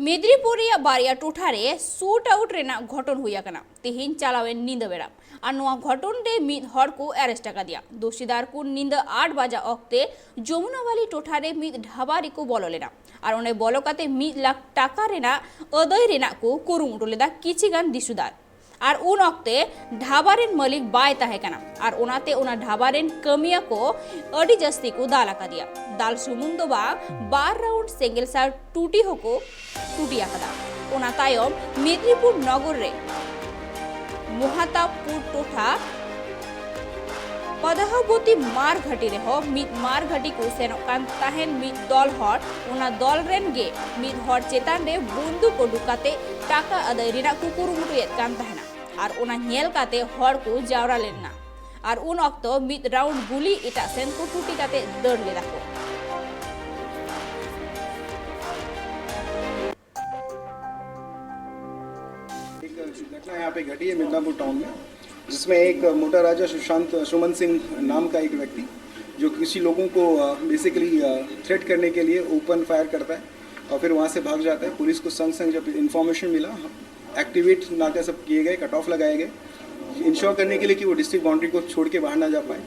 मेदिनीपुर बारिया टोठारे shoot out Raina घटन हुई तेहन चलावे नींद बेड़ा और घटन रे मिद हर को अरेस्ट दिया दोषीदार को नींद 8 बजा अक्ते जमुनावाली टोठारे मिद ढाबारी को बोलो लेना और उन्हें बोलो काते 1 लाख टाका रेना अदय रेना को कुरुमुटु लेदा किछिगान दिसुदार और उन अक्ते ढाबारेन मालिक बाय तहेकना और उनाते उना ढाबारेन कमिया को अडी जस्ती को दालाका दिया दाल सुमुंदो बा 12 राउंड सिंगल सार टूटी होको टूटी आकदा उना तायम मेदिनीपुर नगर रे मोहातापुर टोठा पदहबती मार घटी रे हो मिद मार घटी को सेनोकान ताहेन मिद दल हर उना दल रेन गे मिद हर चेतान रे बंदूक को डुकाते टाका अदय रेना को कुरुमुटु एत कान ताहेना और उना नेल काते हर को जावरा लेना और उन अक्तो मिद राउंड गुली इटा सेन को टूटी काते दड़ ले रखो घटना यहाँ पे घटी है मिदनापुर टाउन में, जिसमें एक मोटा राजा सुमन सिंह नाम का एक व्यक्ति जो किसी लोगों को बेसिकली थ्रेट करने के लिए ओपन फायर करता है और फिर वहाँ से भाग जाता है। पुलिस को संग जब इन्फॉर्मेशन मिला, एक्टिवेट नाके सब किए गए, कट ऑफ लगाए गए, इंश्योर करने के लिए कि वो डिस्ट्रिक्ट बाउंड्री को छोड़ के बाहर ना जा पाए।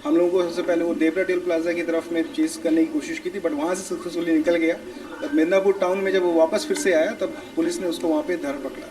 हम लोगों को सबसे पहले वो देवरा टेल प्लाजा की तरफ में चेस करने की कोशिश की थी, बट वहाँ से सक्सेसफुली निकल गया। तब मिदनापुर टाउन में जब वो वापस फिर से आया तब पुलिस ने उसको वहाँ पे धर पकड़ा।